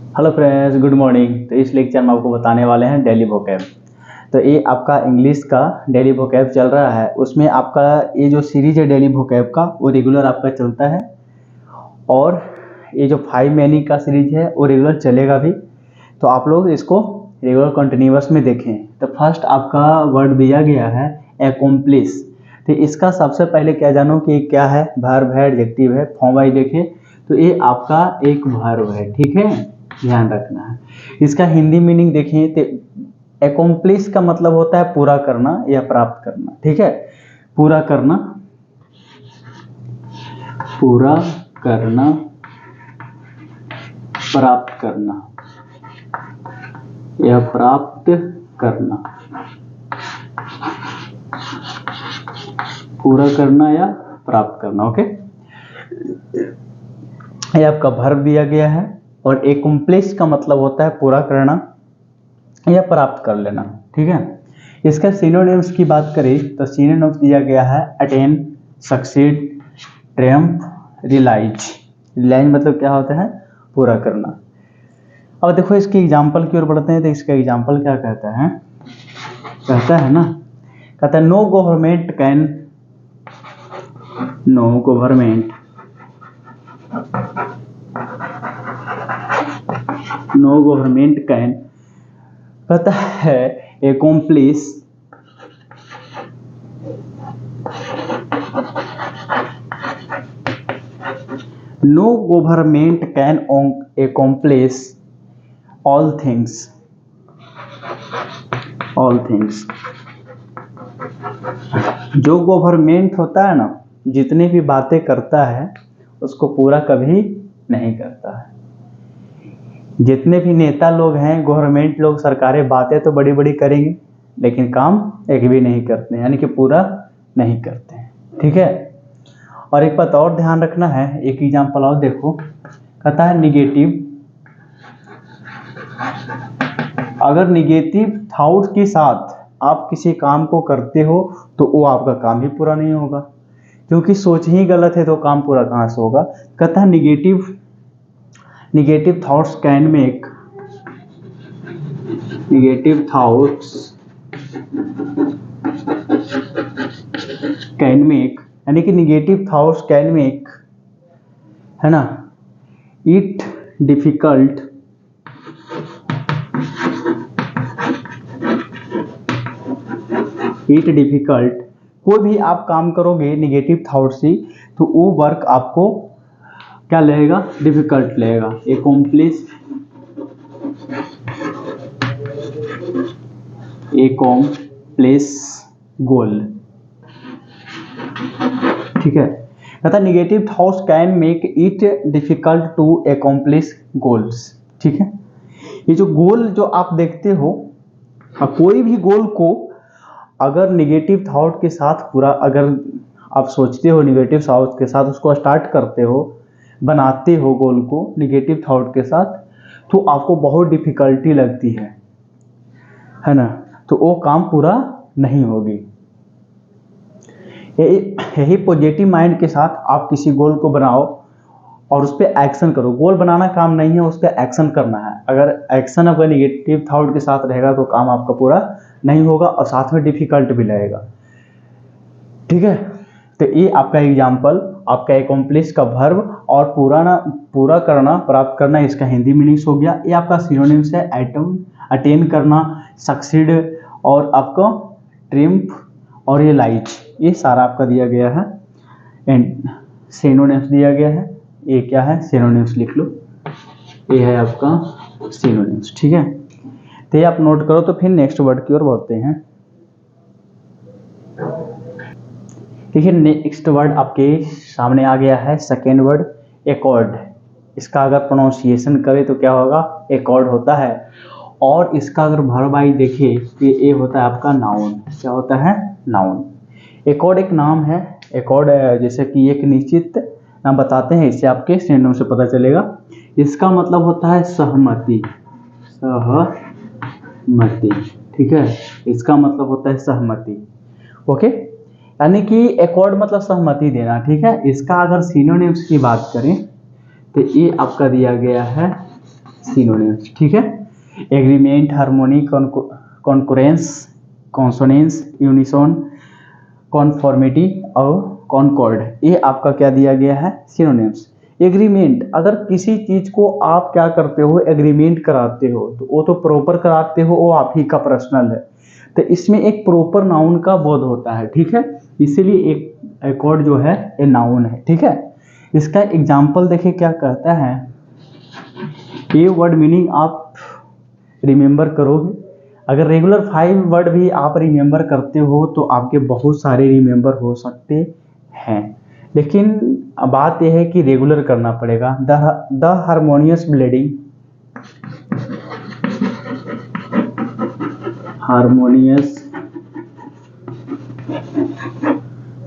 Hello friends, good morning. तो इस lecture में आपको बताने वाले हैं डेली वोकैब। तो ये आपका इंग्लिश का डेली वोकैब चल रहा है। उसमें आपका ये जो सीरीज है डेली वोकैब का वो रेगुलर आपका चलता है, और ये जो 5 महीने का सीरीज है वो रेगुलर चलेगा भी। तो आप लोग इसको रेगुलर कंटिन्यूअस में देखें। तो फर्स्ट आपका वर्ड दिया गया है एकम्प्लिश। तो इसका सबसे पहले क्या जानो कि क्या है, वर्ब है, एडजेक्टिव है, फॉर्म वाइज देखें तो ये आपका एक वर्ब है, ठीक है, ध्यान रखना है। इसका हिंदी मीनिंग देखें तो एकम्प्लिश का मतलब होता है पूरा करना या प्राप्त करना, ठीक है। पूरा करना, पूरा करना, प्राप्त करना या प्राप्त करना, पूरा करना या प्राप्त करना, ओके। ये आपका वर्ब दिया गया है, और एकम्प्लिश का मतलब होता है पूरा करना या प्राप्त कर लेना, ठीक है। इसका सिनोनिम्स की बात करें तो सिनोनिम्स दिया गया है attain, succeed, triumph, realise. Realise मतलब क्या होता है, पूरा करना। अब देखो इसके एग्जाम्पल की ओर बढ़ते हैं। तो इसका एग्जाम्पल क्या कहता है, कहता है ना, कहता है no government can, no government, no government can, कहता है accomplish no government can accomplish all things, all things। जो गवर्नमेंट होता है ना, जितनी भी बातें करता है उसको पूरा कभी नहीं करता है। जितने भी नेता लोग हैं, गवर्नमेंट लोग, सरकारें, बातें तो बड़ी बड़ी करेंगे लेकिन काम एक भी नहीं करते हैं, यानी कि पूरा नहीं करते हैं, ठीक है। और एक बात और ध्यान रखना है, एक एग्जांपल और देखो, कहता है निगेटिव। अगर निगेटिव थॉट के साथ आप किसी काम को करते हो तो वो आपका काम ही पूरा नहीं होगा, क्योंकि सोच ही गलत है तो काम पूरा कहाँ से होगा। कहता है negative thoughts can make, negative thoughts can make, यानी कि negative thoughts can make, है ना, it difficult, it difficult। कोई भी आप काम करोगे निगेटिव थॉट से तो वो वर्क आपको क्या लगेगा, डिफिकल्ट लगेगा। accomplish गोल, ठीक है। कहता negative thoughts can make it difficult to accomplish goals, ठीक है। ये जो गोल जो आप देखते हो, कोई भी गोल को अगर निगेटिव थॉट के साथ पूरा, अगर आप सोचते हो निगेटिव थॉट के साथ, उसको स्टार्ट करते हो, बनाते हो गोल को निगेटिव थॉट के साथ, तो आपको बहुत डिफिकल्टी लगती है ना, तो वो काम पूरा नहीं होगी। यही पॉजिटिव माइंड के साथ आप किसी गोल को बनाओ और उस पर एक्शन करो। गोल बनाना काम नहीं है, उस पर एक्शन करना है। अगर एक्शन आपका निगेटिव थॉट के साथ रहेगा तो काम आपका पूरा नहीं होगा और साथ में डिफिकल्ट भी लगेगा, ठीक है। तो ये आपका एग्जाम्पल, आपका एकम्प्लिश का वर्ब, और पूरा करना, प्राप्त करना, इसका हिंदी मीनिंग्स हो गया। ये आपका सिनोनिम्स है अटेन करना, सक्सीड, और आपका ट्रिम्फ और ये लाइट, ये सारा आपका दिया गया है। एंड सिनोनिम्स दिया गया है, ये क्या है, सिनोनिम्स लिख लो, ये है आपका सिनोनिम्स, ठीक है। तो ये आप नोट करो। तो फिर नेक्स्ट वर्ड की ओर बढ़ते हैं। देखिए नेक्स्ट वर्ड आपके सामने आ गया है, सेकेंड वर्ड एकॉर्ड। इसका अगर प्रोनाउंसिएशन करें तो क्या होगा, एकॉर्ड होता है। और इसका अगर वर्ब वाइज देखें तो ये होता है आपका नाउन। क्या होता है, नाउन। एकॉर्ड एक नाम है। एकॉर्ड जैसे कि एक निश्चित नाम बताते हैं, इससे आपके सिनोनिम से पता चलेगा। इसका मतलब होता है सहमति, सहमति, ठीक है। इसका मतलब होता है सहमति, ओके। यानी कि एकॉर्ड मतलब सहमति देना, ठीक है। इसका अगर सिनोनिम्स की बात करें तो ये आपका दिया गया है सिनोनिम्स, ठीक है। Agreement, harmony, concurrence, consonance, unison, कॉन्फॉर्मिटी और कॉनकॉर्ड, ये आपका क्या दिया गया है, सिनोनिम्स। एग्रीमेंट, अगर किसी चीज को आप क्या करते हो, एग्रीमेंट कराते हो, तो वो तो प्रॉपर कराते हो, वो आप ही का पर्सनल है, तो इसमें एक प्रॉपर नाउन का बोध होता है, ठीक है। इसीलिए एक एकॉर्ड जो है ये नाउन है, ठीक है। इसका एग्जाम्पल देखिए क्या कहता है, ये वर्ड मीनिंग आप रिमेंबर करोगे, अगर रेगुलर 5 वर्ड भी आप रिमेंबर करते हो तो आपके बहुत सारे रिमेंबर हो सकते हैं, लेकिन बात यह है कि रेगुलर करना पड़ेगा। द हार्मोनियस ब्लेडिंग,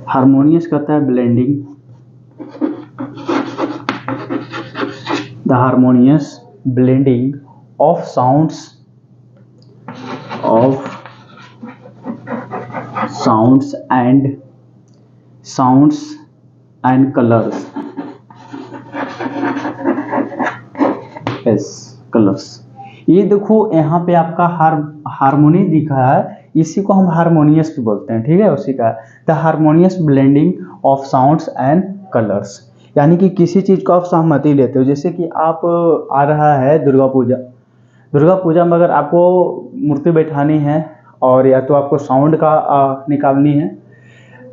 हार्मोनियस कहता है blending, the harmonious blending of sounds and colours, colours. ये देखो यहाँ पे आपका हार्मोनी दिखा है, इसी को हम हार्मोनियस भी बोलते हैं, ठीक है, उसी का the harmonious blending of sounds and colours, यानी कि किसी चीज को आप सहमति लेते हो, जैसे कि आप आ रहा है दुर्गा पूजा में अगर आपको मूर्ति बैठानी है और या तो आपको साउंड का निकालनी है,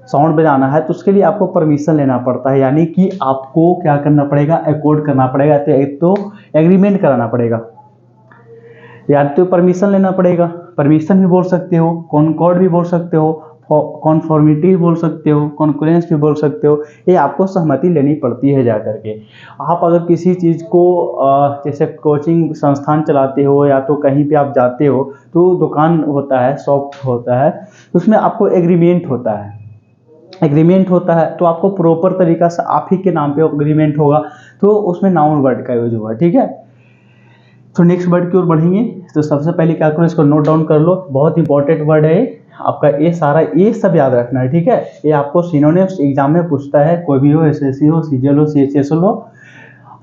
साउंड बजाना है, तो उसके लिए आपको परमिशन लेना पड़ता है, यानी कि आपको क्या करना पड़ेगा, अकॉर्ड करना पड़ेगा, एक तो एग्रीमेंट कराना पड़ेगा, या तो परमिशन लेना पड़ेगा, परमिशन भी बोल सकते हो, कॉनकॉर्ड भी बोल सकते हो, कॉन्फॉर्मिटी भी बोल सकते हो, कॉन्करेंस भी बोल सकते हो, ये आपको सहमति लेनी पड़ती है जा करके। आप अगर किसी चीज़ को जैसे कोचिंग संस्थान चलाते हो या तो कहीं पे आप जाते हो, तो दुकान होता है, शॉप होता है, उसमें आपको एग्रीमेंट होता है, तो आपको प्रॉपर तरीका से आप ही के नाम पे एग्रीमेंट होगा, तो उसमें नाउन वर्ड का यूज होगा, ठीक है। तो नेक्स्ट वर्ड की ओर बढ़ेंगे, तो सबसे पहले क्या करो, इसको नोट डाउन कर लो, बहुत इंपॉर्टेंट वर्ड है आपका, ये सब याद रखना है, ठीक है। ये आपको सिनोनिम्स एग्जाम में पूछता है, कोई भी हो, एसएससी हो, सीजीएल हो, सीएचएसएल हो,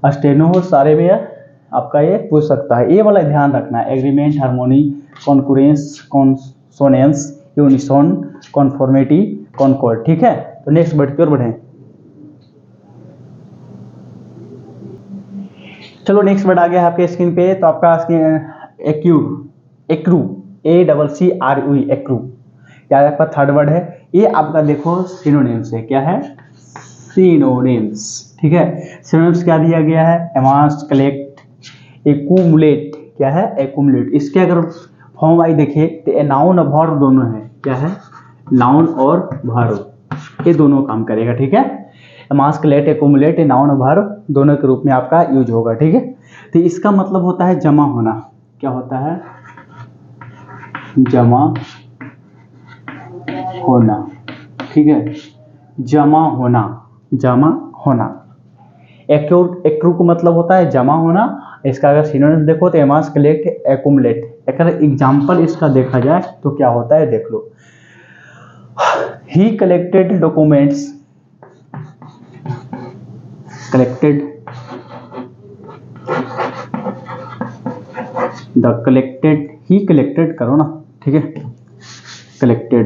स्टेनो हो, सारे में आपका ये पूछ सकता है, ये वाला ध्यान रखना है, agreement, harmony, concurrence, consonance, unison, conformity, concord, ठीक है। तो नेक्स्ट वर्ड की ओर बढ़ें। चलो नेक्स्ट वर्ड आ गया है आपके स्क्रीन पे, तो आपका एक्रू, ACCRU, एक्रू, क्या आपका थर्ड वर्ड है, ये आपका देखो सिनोनिम्स है, क्या है, सिनोनिम्स, ठीक है। सिनोनिम्स क्या दिया गया है, एमास, कलेक्ट, एक्यूमुलेट, क्या है, एक्यूमुलेट, इसके अगर फॉर्म आई देखे तो नाउन और वर्ब दोनों है, क्या है, नाउन और वर्ब, ये दोनों काम करेगा, ठीक है। एमास्कुलेट, एक्यूमुलेट, नाउन और वर्ब दोनों के रूप में आपका यूज होगा, ठीक है। तो इसका मतलब होता है जमा होना, क्या होता है, जमा होना, ठीक है, जमा होना। एक्रू को मतलब होता है जमा होना, इसका अगर सिनोनिम देखो तो एमास्कुलेट, एक्यूमुलेट। अगर एग्जाम्पल इसका देखा जाए तो क्या होता है, देख लो, he collected documents, he collected करो ना, ठीक है, collected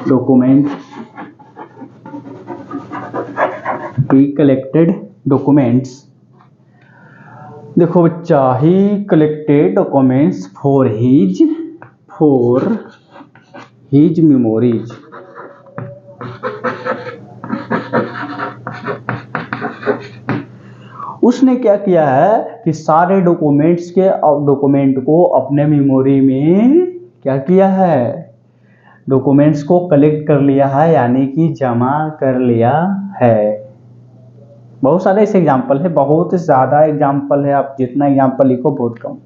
document, he collected documents, देखो बच्चा, he collected documents for his memories, उसने क्या किया है कि सारे डॉक्यूमेंट को अपने मेमोरी में क्या किया है, डॉक्यूमेंट्स को कलेक्ट कर लिया है, यानी कि जमा कर लिया है। बहुत सारे ऐसे एग्जाम्पल है, बहुत ज्यादा एग्जाम्पल है, आप जितना एग्जाम्पल लिखो बहुत कम,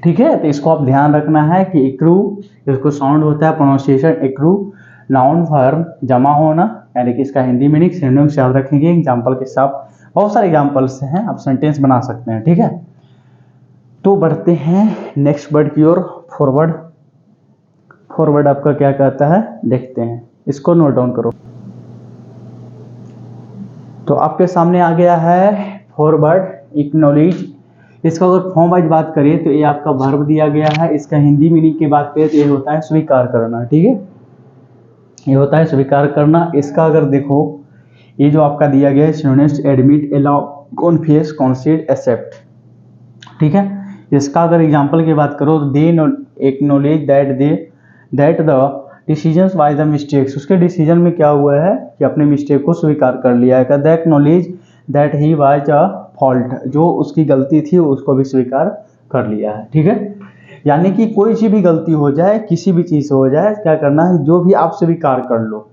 ठीक है। तो इसको आप ध्यान रखना है कि एक्रू, इसको साउंड होता है प्रोनाउंसिएशन एक्रू, नाउन वर्ब जमा होना, यानी कि इसका हिंदी मीनिंग सिनोनिम्स याद रखेंगे एग्जाम्पल के साथ, बहुत सारे एग्जाम्पल्स हैं, आप सेंटेंस बना सकते हैं, ठीक है। तो बढ़ते हैं नेक्स्ट वर्ड की ओर, फॉरवर्ड आपका क्या कहता है, देखते हैं, इसको नोट डाउन करो। तो आपके सामने आ गया है फॉरवर्ड, एक्नॉलेज। इसका अगर फॉर्म वाइज बात करें तो ये आपका वर्ब दिया गया है। इसका हिंदी मीनिंग की बात करें तो ये होता है स्वीकार करना। ठीक है, ये होता है स्वीकार करना। इसका अगर देखो, ये जो आपका दिया गया है synonyms admit, allow, confess, concede, accept. ठीक है, इसका अगर एग्जांपल की बात करो तो they acknowledge that the decisions by the mistakes. उसके डिसीजन में क्या हुआ है कि अपने मिस्टेक को स्वीकार कर लिया है। The acknowledge that he was a fault, जो उसकी गलती थी उसको भी स्वीकार कर लिया है। ठीक है, यानी कि कोई सी भी गलती हो जाए, किसी भी चीज़ से हो जाए, क्या करना है, जो भी आप स्वीकार कर लो,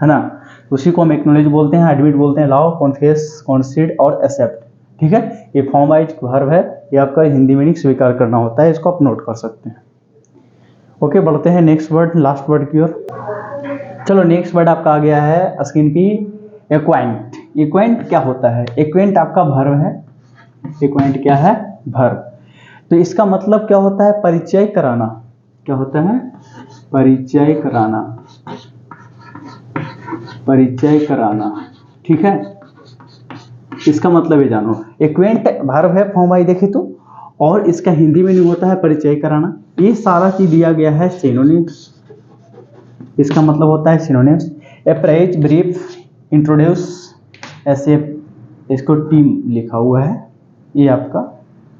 है ना, उसी को हम एक्नॉलेज बोलते हैं, एडमिट बोलते हैं, अलाउ, कॉन्फेस, कंसीड और एक्सेप्ट। ठीक है, ये फॉर्म वाइज वर्ब है, ये आपका हिंदी मीनिंग स्वीकार करना होता है। इसको आप नोट कर सकते हैं। ओके, बढ़ते हैं नेक्स्ट वर्ड, लास्ट वर्ड की ओर। चलो, नेक्स्ट वर्ड आपका आ गया है स्क्रीन पे, एक्वाइंट। एक्वाइंट क्या होता है? एक्वाइंट आपका वर्ब है। एक्वाइंट क्या है? वर्ब। तो इसका मतलब क्या होता है? परिचय कराना। क्या होता है? परिचय कराना। परिचय कराना। ठीक है, इसका मतलब ये जानो, एक्वेंट वर्ब है फॉर्म वाइज देखे तो, और इसका हिंदी मीनिंग होता है परिचय कराना। ये सारा चीज दिया गया है सिनोनिम्स। इसका मतलब होता है सिनोनिम्स, अप्रोच, ब्रीफ, इंट्रोड्यूस, ऐसे। इसको टीम लिखा हुआ है, ये आपका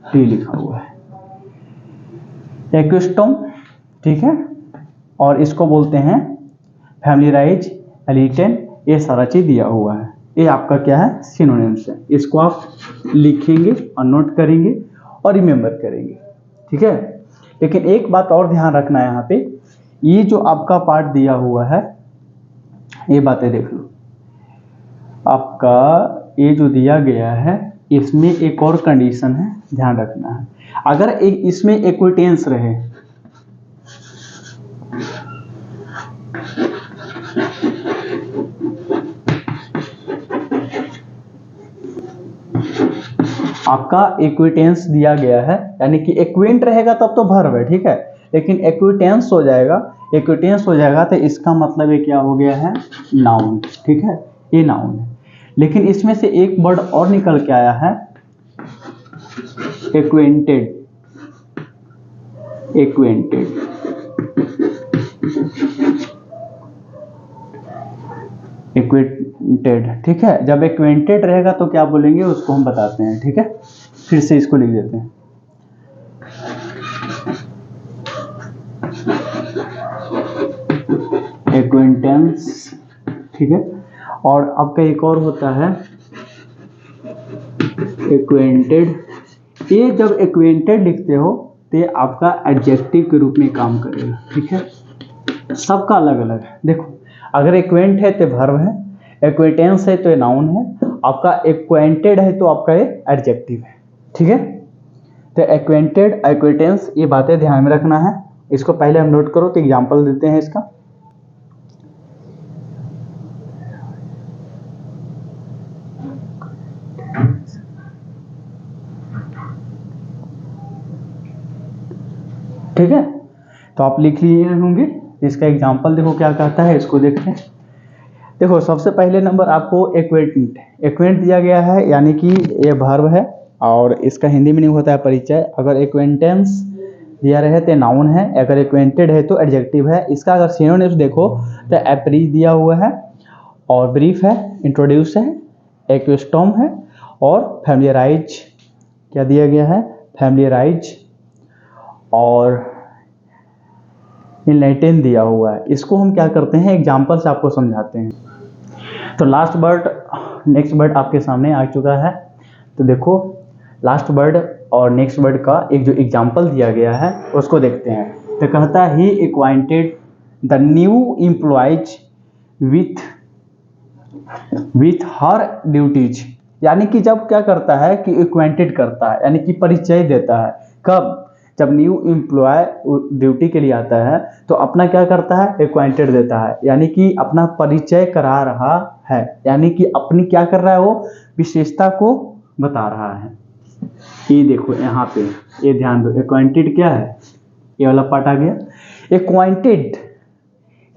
टी लिखा हुआ है, एक्विस्टम। ठीक है, और इसको बोलते हैं फैमिलियराइज, एलिटेन, ये सारा चीज दिया हुआ है। ये आपका क्या है? सिनोनिम्स है। इसको आप लिखेंगे और नोट करेंगे और रिमेंबर करेंगे। ठीक है, लेकिन एक बात और ध्यान रखना है यहाँ पे, ये जो आपका पार्ट दिया हुआ है, ये बातें देख लो। आपका ये जो दिया गया है, इसमें एक और कंडीशन है, ध्यान रखना है। अगर इसमें इक्विटेंस रहे, आपका इक्विटेंस दिया गया है, यानी कि इक्विवेंट रहेगा तब तो वर्ब है। ठीक है, लेकिन इक्विटेंस हो जाएगा, इक्विटेंस हो जाएगा तो इसका मतलब ये क्या हो गया है? नाउन। ठीक है, ये नाउन है। लेकिन इसमें से एक वर्ड और निकल के आया है, एक्वेंटेड। Acquainted, acquainted. ठीक है, जब एक्वेंटेड रहेगा तो क्या बोलेंगे उसको हम बताते हैं। ठीक है, फिर से इसको लिख देते हैं। एक्वेंटेंस। ठीक है, और आपका एक और होता है एक्वेंटेड। ये जब एक्वेंटेड लिखते हो तो ये आपका एडजेक्टिव के रूप में काम करेगा। ठीक है, सबका अलग अलग है। देखो, अगर एक्वेंट है तो वर्ब है, एक्वेंटेंस है तो ये नाउन है, आपका एक्वेंटेड है तो आपका ये एडजेक्टिव है। ठीक है, तो एक्वेंटेड, एक्वेंटेंस, ये बातें ध्यान में रखना है। इसको पहले हम नोट करो तो एग्जांपल देते हैं इसका। ठीक है, तो आप लिख लिए होंगे। इसका एग्जांपल देखो क्या कहता है, इसको देखते हैं। देखो, सबसे पहले नंबर आपको एक्वेंट, एक्वेंट दिया गया है, यानी कि ये वर्ब है और इसका हिंदी मीनिंग होता है परिचय। अगर एक्वेंटेंस दिया रहे तो नाउन है, अगर एक्वेंटेड है तो एडजेक्टिव है। इसका अगर सिनोनिम्स देखो तो अप्रीच दिया हुआ है, और ब्रीफ है, इंट्रोड्यूस है, एक्विस्टम है, और फैमिलियराइज। क्या दिया गया है? फैमिलियराइज, और इनलाइटन दिया हुआ है। इसको हम क्या करते हैं, एग्जाम्पल से आपको समझाते हैं। तो लास्ट वर्ड, नेक्स्ट वर्ड आपके सामने आ चुका है। तो देखो, लास्ट वर्ड और नेक्स्ट वर्ड का एक जो एग्जाम्पल दिया गया है उसको देखते हैं। तो कहता है he acquainted the new employees with her duties. यानी कि जब क्या करता है कि एक्वाइंटेड करता है, यानी कि परिचय देता है। कब? जब न्यू एम्प्लॉय ड्यूटी के लिए आता है तो अपना क्या करता है? एक्वाइंटेड देता है, यानी कि अपना परिचय करा रहा है, यानी कि अपनी क्या कर रहा है, वो विशेषता को बता रहा है। ये देखो यहाँ पे, ये ध्यान दो, एक्वाइंटेड क्या है, ये वाला पार्ट आ गया। एक्वाइंटेड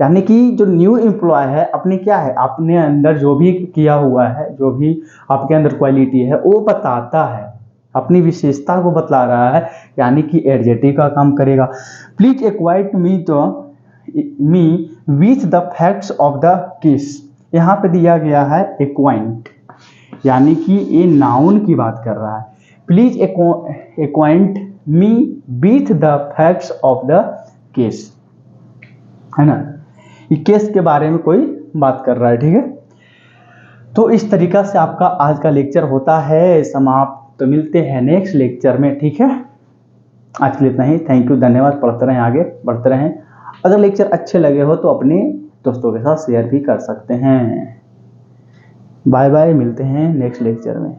यानी कि जो न्यू एम्प्लॉय है अपने क्या है, अपने अंदर जो भी किया हुआ है, जो भी आपके अंदर क्वालिटी है वो बताता है, अपनी विशेषता को बतला रहा है, यानी कि एडजेक्टिव का काम करेगा। Please acquaint me with the facts of the case, यहाँ पे दिया गया है एक्वाइंट, यानी कि ये नाउन की बात कर रहा है। Please acquaint me with the facts of the case, है ना, ये केस के बारे में कोई बात कर रहा है, ठीक है। तो इस तरीका से आपका आज का लेक्चर होता है समाप्त। तो मिलते हैं नेक्स्ट लेक्चर में, ठीक है। आज के लिए इतना ही, थैंक यू, धन्यवाद। पढ़ते रहें, आगे बढ़ते रहें। अगर लेक्चर अच्छे लगे हो तो अपने दोस्तों के साथ शेयर भी कर सकते हैं। बाय बाय, मिलते हैं नेक्स्ट लेक्चर में।